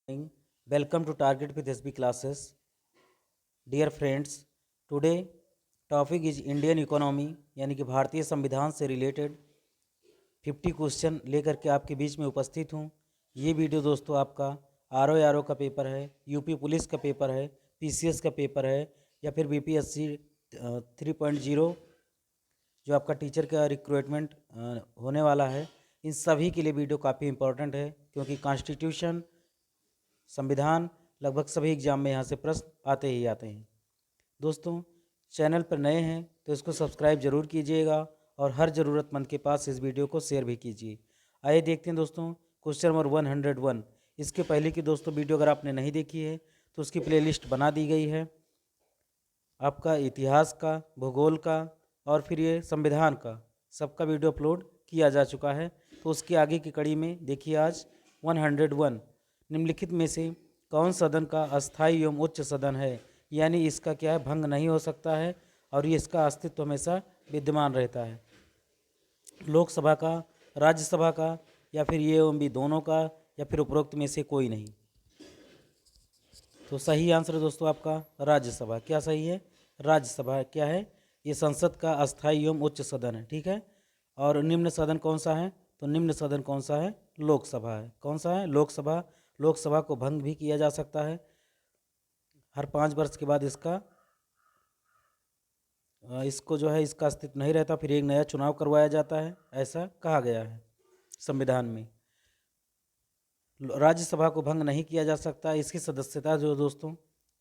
Welcome to Target with SB classes. Dear friends, today topic is Indian economy यानी कि भारतीय संविधान से रिलेटेड 50 क्वेश्चन लेकर के आपके बीच में उपस्थित हूँ। ये वीडियो दोस्तों आपका आर का पेपर है, यूपी पुलिस का पेपर है, पीसीएस का पेपर है या फिर बीपीएससी 3.0 जो आपका टीचर का रिक्रूटमेंट होने वाला है, इन सभी के लिए वीडियो काफ़ी इंपॉर्टेंट है क्योंकि कॉन्स्टिट्यूशन संविधान लगभग सभी एग्जाम में यहाँ से प्रश्न आते ही आते हैं। दोस्तों, चैनल पर नए हैं तो इसको सब्सक्राइब जरूर कीजिएगा और हर ज़रूरतमंद के पास इस वीडियो को शेयर भी कीजिए। आइए देखते हैं दोस्तों क्वेश्चन नंबर 101। इसके पहले की दोस्तों वीडियो अगर आपने नहीं देखी है तो उसकी प्लेलिस्ट बना दी गई है, आपका इतिहास का, भूगोल का और फिर ये संविधान का सबका वीडियो अपलोड किया जा चुका है। तो उसके आगे की कड़ी में देखिए आज 101 निम्नलिखित में से कौन सदन का अस्थायी एवं उच्च सदन है, यानी इसका क्या है, भंग नहीं हो सकता है और ये इसका अस्तित्व हमेशा विद्यमान रहता है। लोकसभा का, राज्यसभा का या फिर ये एवं भी दोनों का या फिर उपरोक्त में से कोई नहीं। तो सही आंसर दोस्तों आपका राज्यसभा। क्या सही है? राज्यसभा क्या है? ये संसद का अस्थायी एवं उच्च सदन है। ठीक है। और निम्न सदन कौन सा है? तो निम्न सदन कौन सा है? लोकसभा है। कौन सा है? लोकसभा। लोकसभा को भंग भी किया जा सकता है, हर 5 वर्ष के बाद इसको जो है इसका अस्तित्व नहीं रहता, फिर एक नया चुनाव करवाया जाता है, ऐसा कहा गया है संविधान में। राज्यसभा को भंग नहीं किया जा सकता। इसकी सदस्यता जो दोस्तों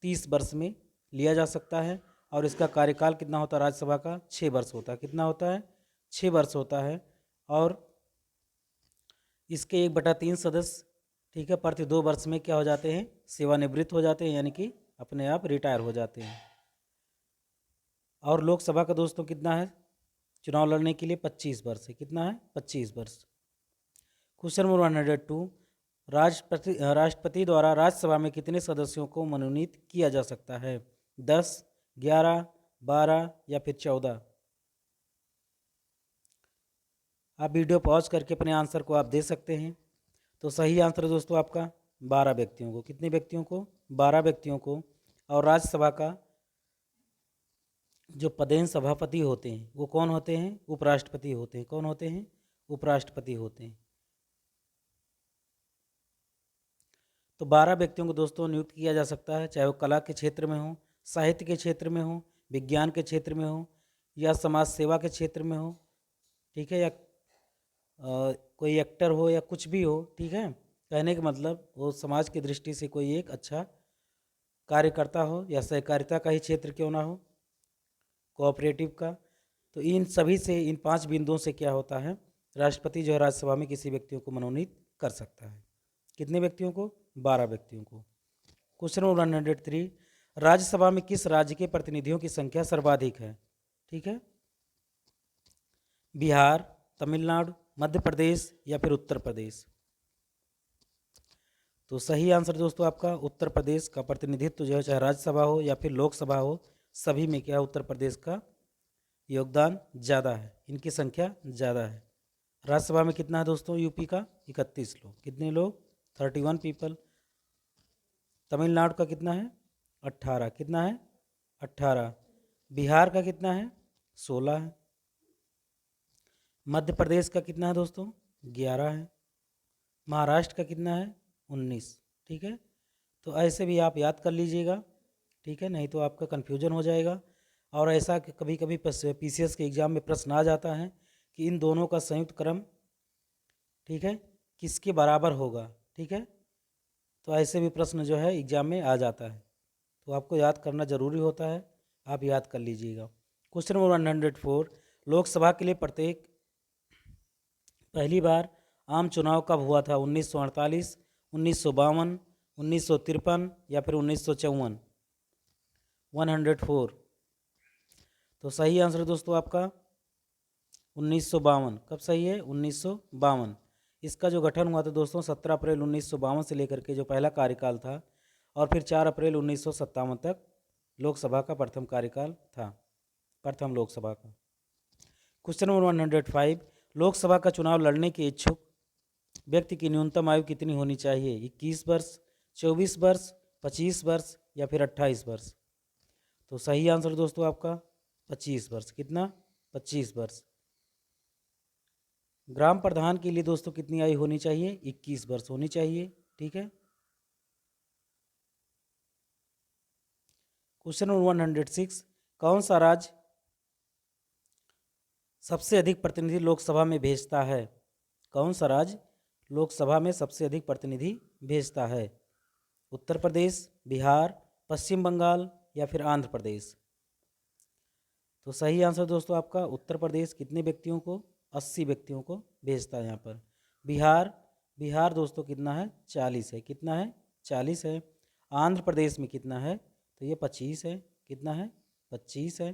30 वर्ष में लिया जा सकता है और इसका कार्यकाल कितना होता है? राज्यसभा का 6 वर्ष होता है। कितना होता है? 6 वर्ष होता है। और इसके 1/3 सदस्य, ठीक है, प्रति 2 वर्ष में क्या हो जाते हैं? सेवानिवृत्त हो जाते हैं, यानी कि अपने आप रिटायर हो जाते हैं। और लोकसभा का दोस्तों कितना है चुनाव लड़ने के लिए? 25 वर्ष है। कितना है? 25 वर्ष। क्वेश्चन नंबर 102, राष्ट्रपति द्वारा राज्यसभा में कितने सदस्यों को मनोनीत किया जा सकता है? 10, 11, 12 या फिर 14? आप वीडियो पॉज करके अपने आंसर को आप दे सकते हैं। तो सही आंसर दोस्तों आपका 12 व्यक्तियों को। कितने व्यक्तियों को? 12 व्यक्तियों को। और राज्यसभा का जो पदेन सभापति होते हैं वो कौन होते हैं? उपराष्ट्रपति होते हैं। कौन होते हैं? उपराष्ट्रपति होते हैं। तो 12 व्यक्तियों को दोस्तों नियुक्त किया जा सकता है, चाहे वो कला के क्षेत्र में हो, साहित्य के क्षेत्र में हो, विज्ञान के क्षेत्र में हो या समाज सेवा के क्षेत्र में हो, ठीक है, या कोई एक्टर हो या कुछ भी हो। ठीक है, कहने का मतलब वो समाज की दृष्टि से कोई एक अच्छा कार्यकर्ता हो या सहकारिता का ही क्षेत्र क्यों ना हो, कोऑपरेटिव का। तो इन सभी से, इन 5 बिंदुओं से क्या होता है, राष्ट्रपति जो है राज्यसभा में किसी व्यक्तियों को मनोनीत कर सकता है। कितने व्यक्तियों को? 12 व्यक्तियों को। क्वेश्चन नंबर 103, राज्यसभा में किस राज्य के प्रतिनिधियों की संख्या सर्वाधिक है? ठीक है, बिहार, तमिलनाडु, मध्य प्रदेश या फिर उत्तर प्रदेश? तो सही आंसर दोस्तों आपका उत्तर प्रदेश का प्रतिनिधित्व जो है, चाहे राज्यसभा हो या फिर लोकसभा हो, सभी में क्या उत्तर प्रदेश का योगदान ज़्यादा है, इनकी संख्या ज़्यादा है। राज्यसभा में कितना है दोस्तों? यूपी का 31 लोग। कितने लोग? 31 पीपल। तमिलनाडु का कितना है? 18। कितना है? 18। बिहार का कितना है? 16 है। मध्य प्रदेश का कितना है दोस्तों? 11 है। महाराष्ट्र का कितना है? 19। ठीक है, तो ऐसे भी आप याद कर लीजिएगा, ठीक है, नहीं तो आपका कन्फ्यूजन हो जाएगा। और ऐसा कभी कभी पीसीएस के एग्ज़ाम में प्रश्न आ जाता है कि इन दोनों का संयुक्त क्रम, ठीक है, किसके बराबर होगा। ठीक है, तो ऐसे भी प्रश्न जो है एग्ज़ाम में आ जाता है, तो आपको याद करना ज़रूरी होता है, आप याद कर लीजिएगा। क्वेश्चन नंबर 104, लोकसभा के लिए पहली बार आम चुनाव कब हुआ था? 1948, 1952, 1953 या फिर 1954? 104। तो सही आंसर दोस्तों आपका 1952। कब सही है? 1952। इसका जो गठन हुआ था दोस्तों 17 अप्रैल 1952 से लेकर के जो पहला कार्यकाल था, और फिर 4 अप्रैल 1957 तक लोकसभा का प्रथम कार्यकाल था, प्रथम लोकसभा का। क्वेश्चन नंबर 105, लोकसभा का चुनाव लड़ने के इच्छुक व्यक्ति की न्यूनतम आयु कितनी होनी चाहिए? 21 वर्ष, 24 वर्ष, 25 वर्ष या फिर 28 वर्ष? तो सही आंसर दोस्तों आपका 25 वर्ष। कितना? 25 वर्ष। ग्राम प्रधान के लिए दोस्तों कितनी आयु होनी चाहिए? 21 वर्ष होनी चाहिए। ठीक है। क्वेश्चन नंबर 106, कौन सा राज्य सबसे अधिक प्रतिनिधि लोकसभा में भेजता है? कौन सा राज्य लोकसभा में सबसे अधिक प्रतिनिधि भेजता है? उत्तर प्रदेश, बिहार, पश्चिम बंगाल या फिर आंध्र प्रदेश? तो सही आंसर दोस्तों आपका उत्तर प्रदेश कितने व्यक्तियों को? 80 व्यक्तियों को भेजता है यहाँ पर। बिहार दोस्तों कितना है? 40 है। कितना है? 40 है। आंध्र प्रदेश में कितना है? तो ये 25 है। कितना है? 25 है।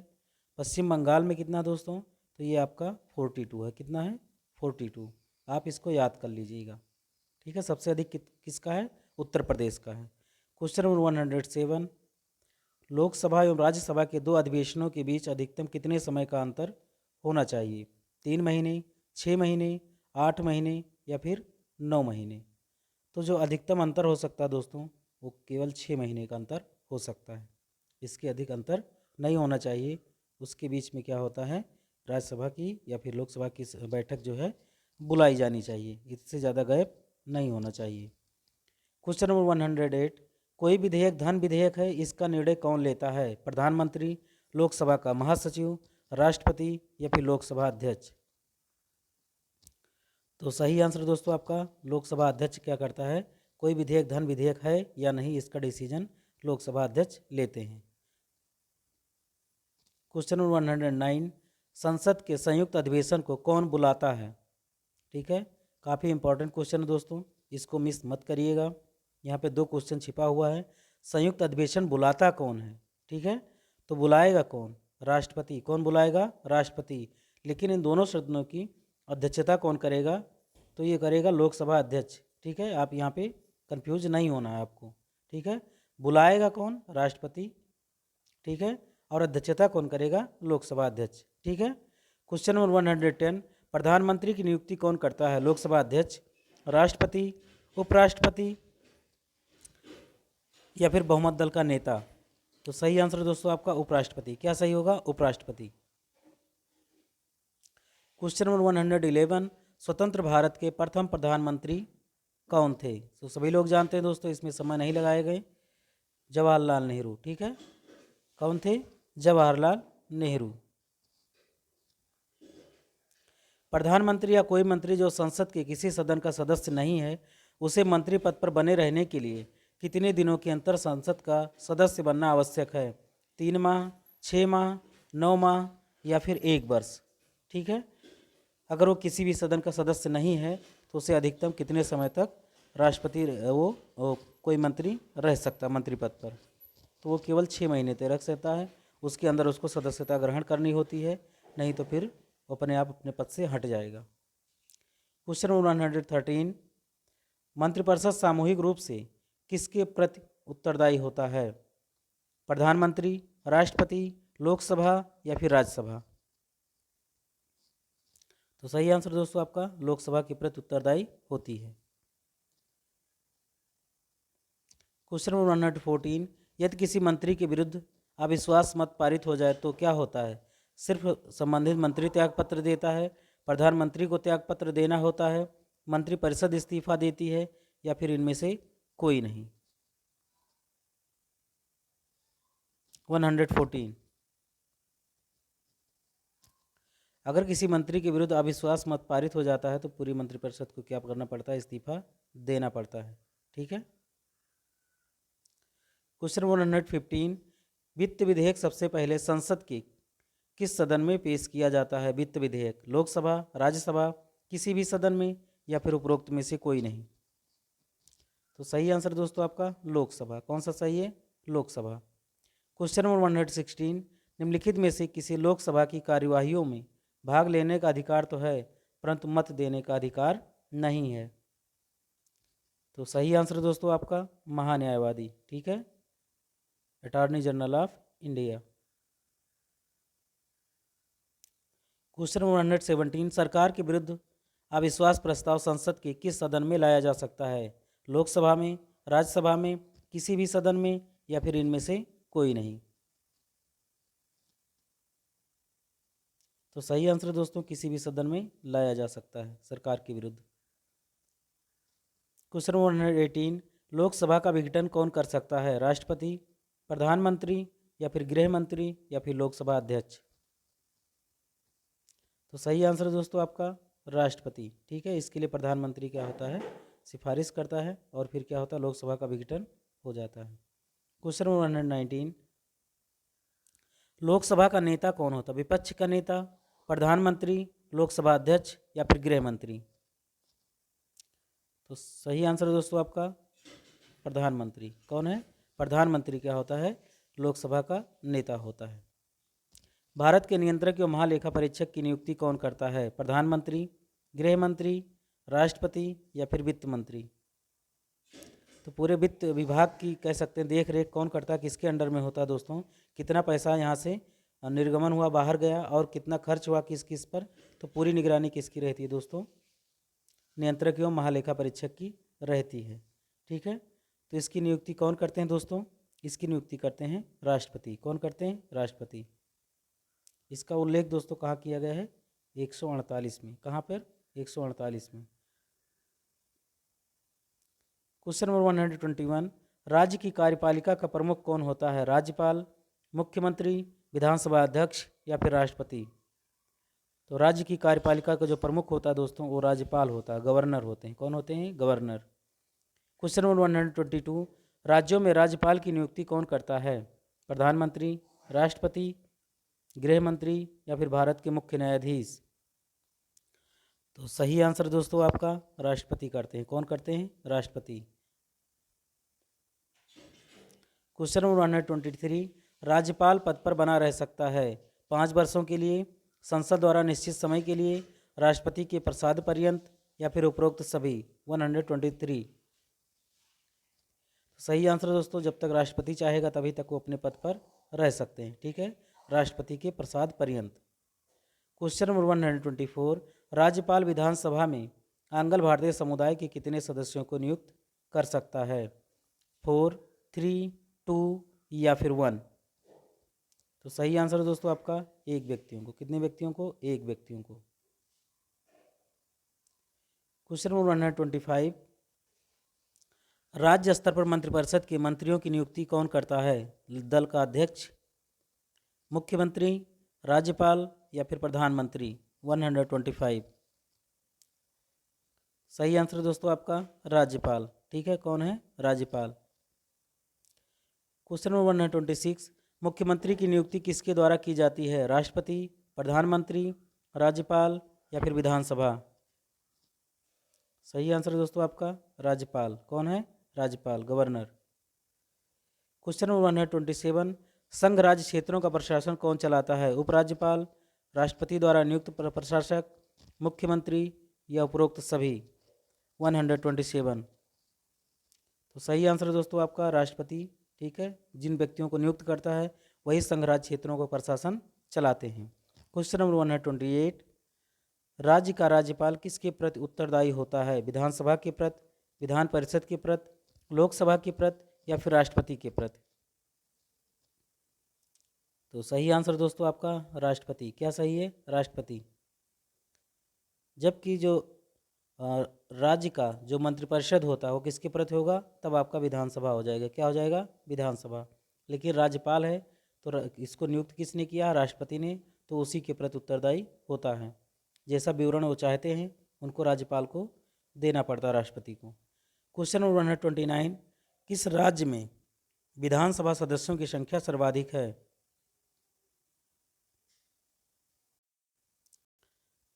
पश्चिम बंगाल में कितना दोस्तों? तो ये आपका 42 है। कितना है? 42। आप इसको याद कर लीजिएगा। ठीक है। सबसे अधिक किसका है? उत्तर प्रदेश का है। क्वेश्चन नंबर 107, लोकसभा एवं राज्यसभा के 2 अधिवेशनों के बीच अधिकतम कितने समय का अंतर होना चाहिए? 3 महीने, 6 महीने, 8 महीने या फिर 9 महीने? तो जो अधिकतम अंतर हो सकता है दोस्तों वो केवल 6 महीने का अंतर हो सकता है। इसके अधिक अंतर नहीं होना चाहिए। उसके बीच में क्या होता है? राज्यसभा की या फिर लोकसभा की बैठक जो है बुलाई जानी चाहिए। इससे ज़्यादा गैप नहीं होना चाहिए। क्वेश्चन नंबर 108, कोई विधेयक धन विधेयक है, इसका निर्णय कौन लेता है? प्रधानमंत्री, लोकसभा का महासचिव, राष्ट्रपति या फिर लोकसभा अध्यक्ष? तो सही आंसर दोस्तों आपका लोकसभा अध्यक्ष क्या करता है? कोई विधेयक धन विधेयक है या नहीं, इसका डिसीजन लोकसभा अध्यक्ष लेते हैं। क्वेश्चन नंबर 109, संसद के संयुक्त अधिवेशन को कौन बुलाता है? ठीक है। काफ़ी इंपॉर्टेंट क्वेश्चन है दोस्तों, इसको मिस मत करिएगा। यहाँ पे 2 क्वेश्चन छिपा हुआ है। संयुक्त अधिवेशन बुलाता कौन है? ठीक है। तो बुलाएगा कौन? राष्ट्रपति। कौन बुलाएगा? राष्ट्रपति। लेकिन इन दोनों सदनों की अध्यक्षता कौन करेगा? तो ये करेगा लोकसभा अध्यक्ष। ठीक है। आप यहाँ पे कंफ्यूज नहीं होना है आपको। ठीक है। बुलाएगा कौन? राष्ट्रपति। ठीक है। और अध्यक्षता कौन करेगा? लोकसभा अध्यक्ष। ठीक है। क्वेश्चन नंबर 110, प्रधानमंत्री की नियुक्ति कौन करता है? लोकसभा अध्यक्ष, राष्ट्रपति, उपराष्ट्रपति या फिर बहुमत दल का नेता? तो सही आंसर दोस्तों आपका उपराष्ट्रपति। क्या सही होगा? उपराष्ट्रपति। क्वेश्चन नंबर 111, स्वतंत्र भारत के प्रथम प्रधानमंत्री कौन थे? तो सभी लोग जानते हैं दोस्तों, इसमें समय नहीं लगाए गए। जवाहरलाल नेहरू। ठीक है। कौन थे? जवाहरलाल नेहरू। प्रधानमंत्री या कोई मंत्री जो संसद के किसी सदन का सदस्य नहीं है, उसे मंत्री पद पर बने रहने के लिए कितने दिनों के अंतर संसद का सदस्य बनना आवश्यक है? 3 माह, 6 माह, 9 माह या फिर 1 वर्ष? ठीक है। अगर वो किसी भी सदन का सदस्य नहीं है तो उसे अधिकतम कितने समय तक राष्ट्रपति वो कोई मंत्री रह सकता मंत्री पद पर? तो वो केवल 6 महीने तक रख सकता है। उसके अंदर उसको सदस्यता ग्रहण करनी होती है, नहीं तो फिर अपने आप अपने पद से हट जाएगा। क्वेश्चन नंबर 113, मंत्रिपरिषद सामूहिक रूप से किसके प्रति उत्तरदायी होता है? प्रधानमंत्री, राष्ट्रपति, लोकसभा या फिर राज्यसभा? तो सही आंसर दोस्तों आपका लोकसभा के प्रति उत्तरदायी होती है। क्वेश्चन नंबर 114, यदि किसी मंत्री के विरुद्ध अविश्वास मत पारित हो जाए तो क्या होता है? सिर्फ संबंधित मंत्री त्यागपत्र देता है, प्रधानमंत्री को त्यागपत्र देना होता है, मंत्रिपरिषद इस्तीफा देती है या फिर इनमें से कोई नहीं? 114, अगर किसी मंत्री के विरुद्ध अविश्वास मत पारित हो जाता है तो पूरी मंत्रिपरिषद को क्या करना पड़ता है? इस्तीफा देना पड़ता है। ठीक है। क्वेश्चन 115, वित्त विधेयक सबसे पहले संसद के किस सदन में पेश किया जाता है? वित्त विधेयक लोकसभा, राज्यसभा, किसी भी सदन में या फिर उपरोक्त में से कोई नहीं? तो सही आंसर दोस्तों आपका लोकसभा। कौन सा सही है? लोकसभा। क्वेश्चन नंबर 116, निम्नलिखित में से किसी लोकसभा की कार्यवाहियों में भाग लेने का अधिकार तो है परंतु मत देने का अधिकार नहीं है? तो सही आंसर दोस्तों आपका महान्यायवादी। ठीक है। Attorney general of India. Question number 117, सरकार के विरुद्ध अविश्वास प्रस्ताव संसद के किस सदन में लाया जा सकता है? लोकसभा में, राज्यसभा में, किसी भी सदन में, या फिर इनमें से कोई नहीं। तो सही आंसर दोस्तों किसी भी सदन में लाया जा सकता है सरकार के विरुद्ध। क्वेश्चन 118, लोकसभा का विघटन कौन कर सकता है? राष्ट्रपति, प्रधानमंत्री, या फिर गृह मंत्री, या फिर लोकसभा अध्यक्ष? तो सही आंसर दोस्तों आपका राष्ट्रपति। ठीक है, इसके लिए प्रधानमंत्री क्या होता है, सिफारिश करता है और फिर क्या होता है, लोकसभा का विघटन हो जाता है। क्वेश्चन 119, लोकसभा का नेता कौन होता है? विपक्ष का नेता, प्रधानमंत्री, लोकसभा अध्यक्ष, या फिर गृह मंत्री? तो सही आंसर दोस्तों आपका प्रधानमंत्री। कौन है? प्रधानमंत्री क्या होता है, लोकसभा का नेता होता है। भारत के नियंत्रक एवं महालेखा परीक्षक की नियुक्ति कौन करता है? प्रधानमंत्री, गृह मंत्री, राष्ट्रपति, या फिर वित्त मंत्री? तो पूरे वित्त विभाग की कह सकते हैं देख रेख कौन करता है, किसके अंडर में होता है दोस्तों? कितना पैसा यहाँ से निर्गमन हुआ, बाहर गया, और कितना खर्च हुआ किस किस पर, तो पूरी निगरानी किसकी रहती है दोस्तों? नियंत्रक एवं महालेखा परीक्षक की रहती है। ठीक है, तो इसकी नियुक्ति कौन करते हैं दोस्तों? इसकी नियुक्ति करते हैं राष्ट्रपति। कौन करते हैं? राष्ट्रपति। इसका उल्लेख दोस्तों कहाँ किया गया है? 148 में। कहाँ पर? 148 में। क्वेश्चन नंबर 121, राज्य की कार्यपालिका का प्रमुख कौन होता है? राज्यपाल, मुख्यमंत्री, विधानसभा अध्यक्ष, या फिर राष्ट्रपति? तो राज्य की कार्यपालिका का जो प्रमुख होता है दोस्तों वो राज्यपाल होता है, गवर्नर होते हैं। कौन होते हैं? गवर्नर। क्वेश्चन नंबर 122, राज्यों में राज्यपाल की नियुक्ति कौन करता है? प्रधानमंत्री, राष्ट्रपति, गृह मंत्री, या फिर भारत के मुख्य न्यायाधीश? तो सही आंसर दोस्तों आपका राष्ट्रपति करते हैं। कौन करते हैं? राष्ट्रपति। क्वेश्चन नंबर 123, राज्यपाल पद पर बना रह सकता है 5 वर्षों के लिए, संसद द्वारा निश्चित समय के लिए, राष्ट्रपति के प्रसाद पर्यंत, या फिर उपरोक्त सभी? 123। सही आंसर दोस्तों जब तक राष्ट्रपति चाहेगा तभी तक वो अपने पद पर रह सकते हैं। ठीक है, राष्ट्रपति के प्रसाद पर्यंत। क्वेश्चन नंबर 124, राज्यपाल विधानसभा में आंग्ल भारतीय समुदाय के कितने सदस्यों को नियुक्त कर सकता है? 4, 3, 2, या फिर 1? तो सही आंसर दोस्तों आपका एक व्यक्तियों को। कितने व्यक्तियों को? एक व्यक्तियों को। क्वेश्चन नंबर 125, राज्य स्तर पर मंत्रिपरिषद के मंत्रियों की नियुक्ति कौन करता है? दल का अध्यक्ष, मुख्यमंत्री, राज्यपाल, या फिर प्रधानमंत्री? 125। सही आंसर दोस्तों आपका राज्यपाल। ठीक है, कौन है? राज्यपाल। क्वेश्चन नंबर 126, मुख्यमंत्री की नियुक्ति किसके द्वारा की जाती है? राष्ट्रपति, प्रधानमंत्री, राज्यपाल, या फिर विधानसभा? सही आंसर दोस्तों आपका राज्यपाल। कौन है? राज्यपाल, गवर्नर। क्वेश्चन नंबर 127, संघ राज्य क्षेत्रों का प्रशासन कौन चलाता है? उपराज्यपाल, राष्ट्रपति द्वारा नियुक्त प्रशासक, मुख्यमंत्री, या उपरोक्त सभी? 127। तो सही आंसर दोस्तों आपका राष्ट्रपति। ठीक है, जिन व्यक्तियों को नियुक्त करता है वही संघ राज्य क्षेत्रों का प्रशासन चलाते हैं। क्वेश्चन नंबर 128, राज्य का राज्यपाल किसके प्रति उत्तरदायी होता है? विधानसभा के प्रति, विधान परिषद के प्रति, लोकसभा के प्रति, या फिर राष्ट्रपति के प्रति? तो सही आंसर दोस्तों आपका राष्ट्रपति। क्या सही है? राष्ट्रपति। जबकि जो राज्य का जो मंत्रिपरिषद होता है वो किसके प्रति होगा? तब आपका विधानसभा हो जाएगा। क्या हो जाएगा? विधानसभा। लेकिन राज्यपाल है तो इसको नियुक्त किसने किया? राष्ट्रपति ने, तो उसी के प्रति उत्तरदायी होता है। जैसा विवरण वो चाहते हैं उनको राज्यपाल को देना पड़ता है, राष्ट्रपति को। क्वेश्चन नंबर 129, किस राज्य में विधानसभा सदस्यों की संख्या सर्वाधिक है?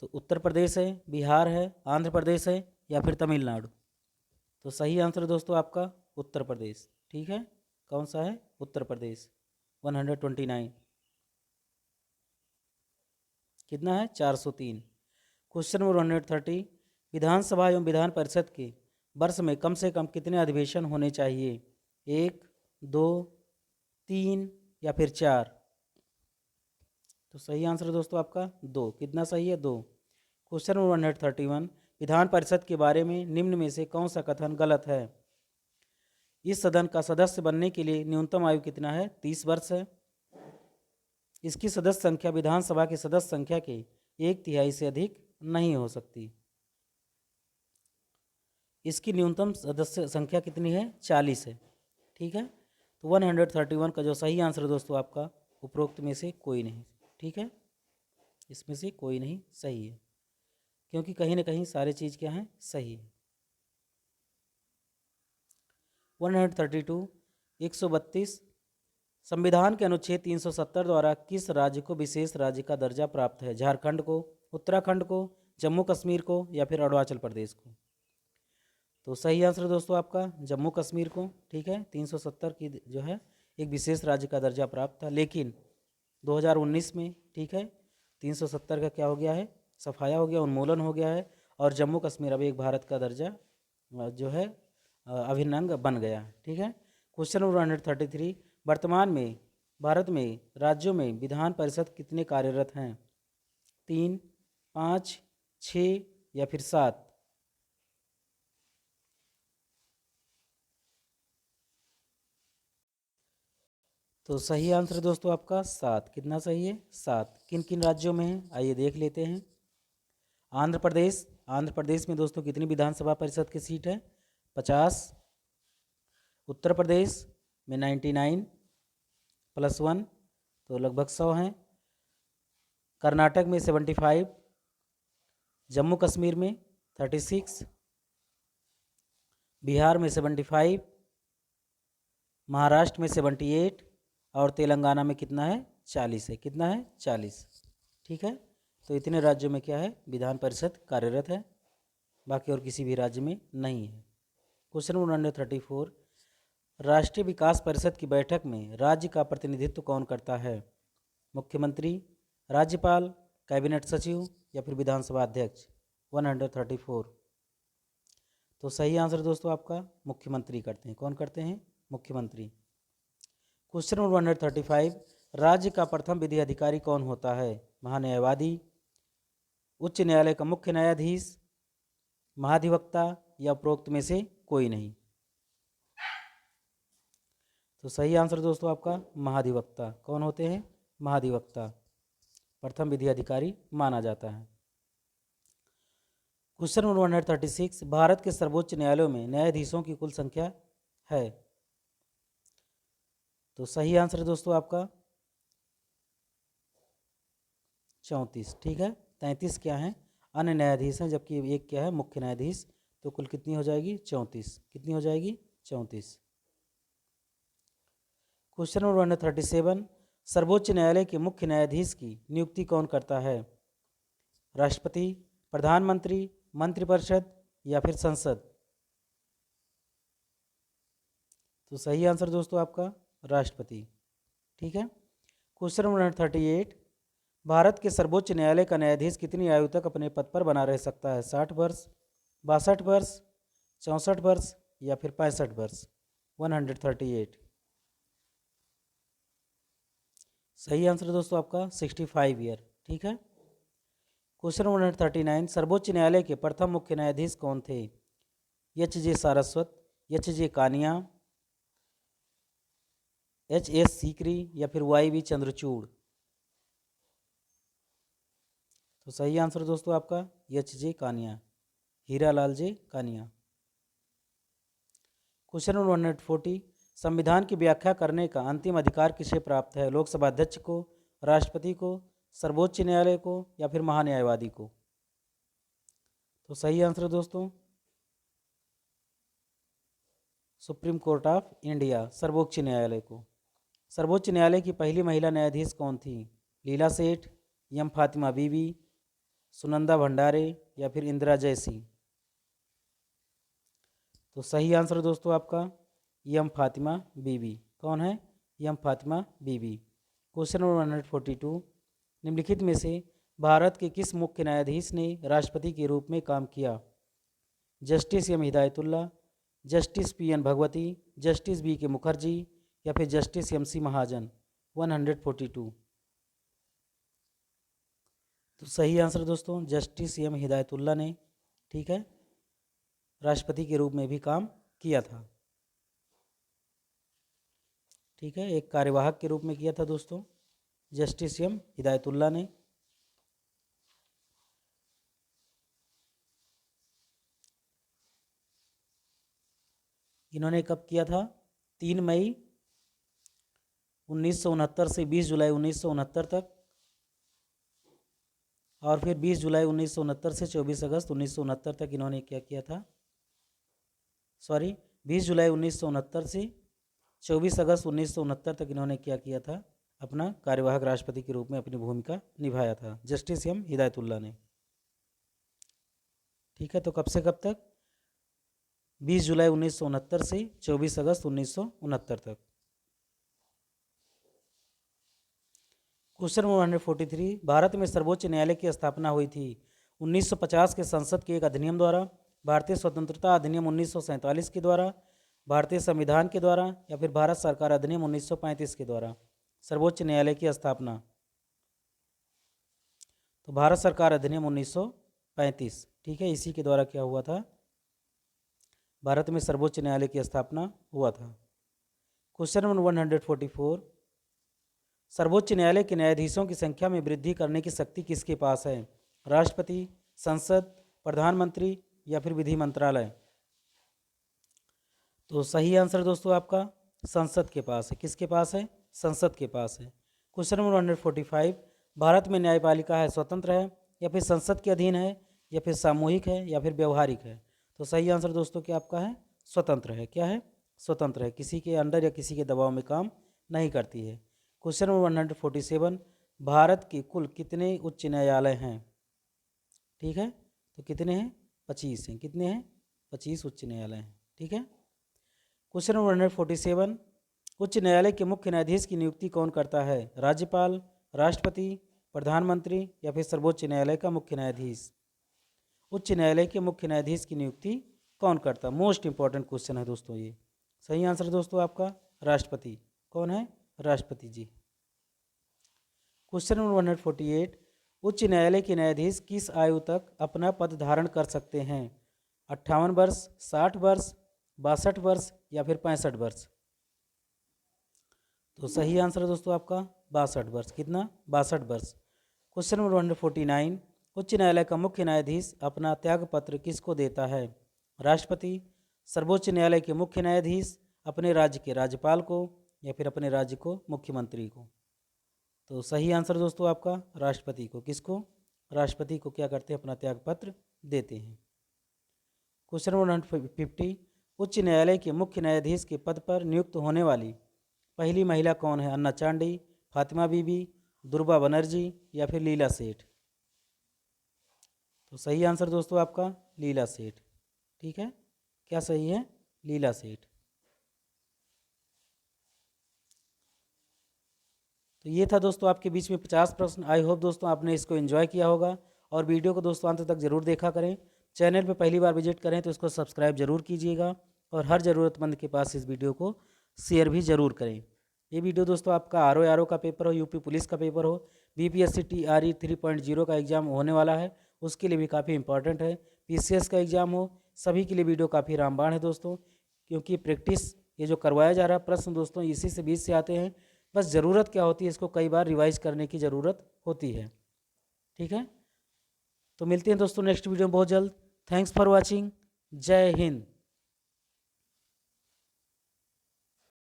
तो उत्तर प्रदेश है, बिहार है, आंध्र प्रदेश है, या फिर तमिलनाडु? तो सही आंसर दोस्तों आपका उत्तर प्रदेश। ठीक है, कौन सा है? उत्तर प्रदेश। 129 कितना है? 403। क्वेश्चन नंबर 130, विधानसभा एवं विधान परिषद के वर्ष में कम से कम कितने अधिवेशन होने चाहिए? 1, 2, 3, या फिर 4? तो सही आंसर दोस्तों आपका 2। कितना सही है? 2। क्वेश्चन नंबर 131, विधान परिषद के बारे में निम्न में से कौन सा कथन गलत है? इस सदन का सदस्य बनने के लिए न्यूनतम आयु कितना है? 30 वर्ष है। इसकी सदस्य संख्या विधानसभा की सदस्य संख्या के 1/3 से अधिक नहीं हो सकती। इसकी न्यूनतम सदस्य संख्या कितनी है? 40 है। ठीक है, तो 131 का जो सही आंसर है दोस्तों आपका उपरोक्त में से कोई नहीं। ठीक है, इसमें से कोई नहीं सही है, क्योंकि कहीं ना कहीं सारे चीज़ क्या हैं? सही है। 132 132 संविधान के अनुच्छेद 370 द्वारा किस राज्य को विशेष राज्य का दर्जा प्राप्त है? झारखंड को, उत्तराखंड को, जम्मू कश्मीर को या फिर अरुणाचल प्रदेश को? तो सही आंसर दोस्तों आपका जम्मू कश्मीर को। ठीक है, 370 की जो है एक विशेष राज्य का दर्जा प्राप्त था, लेकिन 2019 में ठीक है 370 का क्या हो गया है? सफाया हो गया, उन्मूलन हो गया है, और जम्मू कश्मीर अब एक भारत का दर्जा जो है अभिन्न अंग बन गया। ठीक है, क्वेश्चन नंबर 133 वर्तमान में भारत में राज्यों में विधान परिषद कितने कार्यरत हैं? 3, 5, 6 या फिर 7? तो सही आंसर दोस्तों आपका 7। कितना सही है? 7। किन किन राज्यों में है आइए देख लेते हैं। आंध्र प्रदेश, आंध्र प्रदेश में दोस्तों कितनी विधानसभा परिषद की सीट है? 50। उत्तर प्रदेश में 99 + 1 तो लगभग 100 हैं। कर्नाटक में 75, जम्मू कश्मीर में 36, बिहार में 75, महाराष्ट्र में 78 और तेलंगाना में कितना है? 40 है। कितना है? 40। ठीक है, तो इतने राज्यों में क्या है? विधान परिषद कार्यरत है, बाकी और किसी भी राज्य में नहीं है। क्वेश्चन नंबर 134 राष्ट्रीय विकास परिषद की बैठक में राज्य का प्रतिनिधित्व कौन करता है? मुख्यमंत्री, राज्यपाल, कैबिनेट सचिव या फिर विधानसभा अध्यक्ष? 134 तो सही आंसर दोस्तों आपका मुख्यमंत्री करते हैं। कौन करते हैं? मुख्यमंत्री। क्वेश्चन नंबर 135 राज्य का प्रथम विधि अधिकारी कौन होता है? महान्यायवादी, उच्च न्यायालय का मुख्य न्यायाधीश, महाधिवक्ता या उपरोक्त में से कोई नहीं? तो सही आंसर दोस्तों आपका महाधिवक्ता। कौन होते हैं? महाधिवक्ता प्रथम विधि अधिकारी माना जाता है। क्वेश्चन नंबर 136 भारत के सर्वोच्च न्यायालयों में न्यायाधीशों की कुल संख्या है? तो सही आंसर दोस्तों आपका 34। ठीक है, 33 क्या है? अन्य न्यायाधीश हैं, जबकि एक क्या है? मुख्य न्यायाधीश। तो कुल कितनी हो जाएगी? 34। कितनी हो जाएगी? 34। क्वेश्चन नंबर 137 सर्वोच्च न्यायालय के मुख्य न्यायाधीश की नियुक्ति कौन करता है? राष्ट्रपति, प्रधानमंत्री, मंत्रिपरिषद या फिर संसद? तो सही आंसर दोस्तों आपका राष्ट्रपति। ठीक है, क्वेश्चन नंबर 138 भारत के सर्वोच्च न्यायालय का न्यायाधीश कितनी आयु तक अपने पद पर बना रह सकता है? 60 वर्ष, 62 वर्ष, 64 वर्ष या फिर 65 वर्ष? 138 सही आंसर दोस्तों आपका 65 ईयर। ठीक है, क्वेश्चन नंबर 139 सर्वोच्च न्यायालय के प्रथम मुख्य न्यायाधीश कौन थे? H.J. Saraswat, H.J. Kania, H.S. Sikri या फिर Y.V. चंद्रचूड़? तो सही आंसर दोस्तों आपका H.J. कानिया, हीरालाल जे कानिया। क्वेश्चन नंबर 140 संविधान की व्याख्या करने का अंतिम अधिकार किसे प्राप्त है? लोकसभा अध्यक्ष को, राष्ट्रपति को, सर्वोच्च न्यायालय को या फिर महान्यायवादी को? तो सही आंसर दोस्तों सुप्रीम कोर्ट ऑफ इंडिया, सर्वोच्च न्यायालय को। सर्वोच्च न्यायालय की पहली महिला न्यायाधीश कौन थी? लीला सेठ, एम फातिमा बीबी, सुनंदा भंडारे या फिर इंदिरा जयसिंह? तो सही आंसर दोस्तों आपका एम फातिमा बीबी। कौन है? एम फातिमा बीबी। क्वेश्चन नंबर 142 निम्नलिखित में से भारत के किस मुख्य न्यायाधीश ने राष्ट्रपति के रूप में काम किया? Justice M Hidayatullah, justice P N. Bhagwati, justice B K. Mukherjee या फिर जस्टिस एम.सी. महाजन? 142 तो सही आंसर दोस्तों जस्टिस एम हिदायतुल्ला ने ठीक है राष्ट्रपति के रूप में भी काम किया था। ठीक है, एक कार्यवाहक के रूप में किया था दोस्तों जस्टिस एम हिदायतुल्लाह ने। इन्होंने कब किया था? 3 मई 1969 से 20 जुलाई 1969 तक, और फिर 20 जुलाई 1969 से 24 अगस्त 1969 तक इन्होंने क्या किया था? 20 जुलाई 1969 से 24 अगस्त 1969 तक इन्होंने क्या किया था? अपना कार्यवाहक राष्ट्रपति के रूप में अपनी भूमिका निभाया था जस्टिस एम हिदायतुल्लाह ने। ठीक है, तो कब से कब तक? 20 जुलाई 1969 से 24 अगस्त 1969 तक। क्वेश्चन नंबर 143, भारत में सर्वोच्च न्यायालय की स्थापना हुई थी 1950 के संसद के एक अधिनियम द्वारा, भारतीय स्वतंत्रता अधिनियम 1947 के द्वारा, भारतीय संविधान के द्वारा, या फिर भारत सरकार अधिनियम 1935 के द्वारा सर्वोच्च न्यायालय की स्थापना? तो भारत सरकार अधिनियम 1935, ठीक है, इसी के द्वारा क्या हुआ था? भारत में सर्वोच्च न्यायालय की स्थापना हुआ था। क्वेश्चन नंबर 144, सर्वोच्च न्यायालय के न्यायाधीशों की संख्या में वृद्धि करने की शक्ति किसके पास है? राष्ट्रपति, संसद, प्रधानमंत्री, या फिर विधि मंत्रालय? तो सही आंसर दोस्तों आपका संसद के पास है। किसके पास है? संसद के पास है। क्वेश्चन नंबर 145, भारत में न्यायपालिका है स्वतंत्र है, या फिर संसद के अधीन है, या फिर सामूहिक है, या फिर व्यवहारिक है? तो सही आंसर दोस्तों क्या आपका है? स्वतंत्र है। क्या है? स्वतंत्र है, किसी के अंडर या किसी के दबाव में काम नहीं करती है। क्वेश्चन नंबर 147, भारत के कुल कितने उच्च न्यायालय हैं? ठीक है, तो कितने हैं? 25 हैं। कितने हैं? 25 उच्च न्यायालय हैं। ठीक है। क्वेश्चन नंबर 147, उच्च न्यायालय के मुख्य न्यायाधीश की नियुक्ति कौन करता है? राज्यपाल, राष्ट्रपति, प्रधानमंत्री, या फिर सर्वोच्च न्यायालय का मुख्य न्यायाधीश? उच्च न्यायालय के मुख्य न्यायाधीश की नियुक्ति कौन करता है? मोस्ट इंपॉर्टेंट क्वेश्चन है दोस्तों ये। सही आंसर दोस्तों आपका राष्ट्रपति। कौन है? राष्ट्रपति जी। क्वेश्चन नंबर 148, उच्च न्यायालय के न्यायाधीश किस आयु तक अपना पद धारण कर सकते हैं? 58 वर्ष, 60 वर्ष, 62 वर्ष, या फिर 65 वर्ष? तो सही आंसर है दोस्तों आपका 62 वर्ष। कितना? 62 वर्ष। क्वेश्चन नंबर 149, उच्च न्यायालय का मुख्य न्यायाधीश अपना त्यागपत्र किसको देता है? राष्ट्रपति, सर्वोच्च न्यायालय के मुख्य न्यायाधीश, अपने राज्य के राज्यपाल को, या फिर अपने राज्य को मुख्यमंत्री को? तो सही आंसर दोस्तों आपका राष्ट्रपति को। किसको? राष्ट्रपति को क्या करते हैं? अपना त्यागपत्र देते हैं। क्वेश्चन नंबर 150, उच्च न्यायालय के मुख्य न्यायाधीश के पद पर नियुक्त होने वाली पहली महिला कौन है? अन्ना चांडी, फातिमा बीबी, दुर्गा बनर्जी, या फिर लीला सेठ? तो सही आंसर दोस्तों आपका लीला सेठ। ठीक है, क्या सही है? लीला सेठ। तो ये था दोस्तों आपके बीच में 50 प्रश्न। आई होप दोस्तों आपने इसको एंजॉय किया होगा, और वीडियो को दोस्तों अंत तक जरूर देखा करें। चैनल पे पहली बार विजिट करें तो इसको सब्सक्राइब जरूर कीजिएगा, और हर ज़रूरतमंद के पास इस वीडियो को शेयर भी जरूर करें। ये वीडियो दोस्तों आपका RO का पेपर हो, यूपी पुलिस का पेपर हो, BPSC TRE 3.0 का एग्ज़ाम होने वाला है, उसके लिए भी काफ़ी इंपॉर्टेंट है। PCS का एग्ज़ाम हो, सभी के लिए वीडियो काफ़ी रामबाण है दोस्तों, क्योंकि प्रैक्टिस ये जो करवाया जा रहा है प्रश्न दोस्तों इसी से 20 से आते हैं। बस ज़रूरत क्या होती है, इसको कई बार रिवाइज करने की ज़रूरत होती है। ठीक है, तो मिलते हैं दोस्तों नेक्स्ट वीडियो में बहुत जल्द। Thanks for watching. जय हिंद।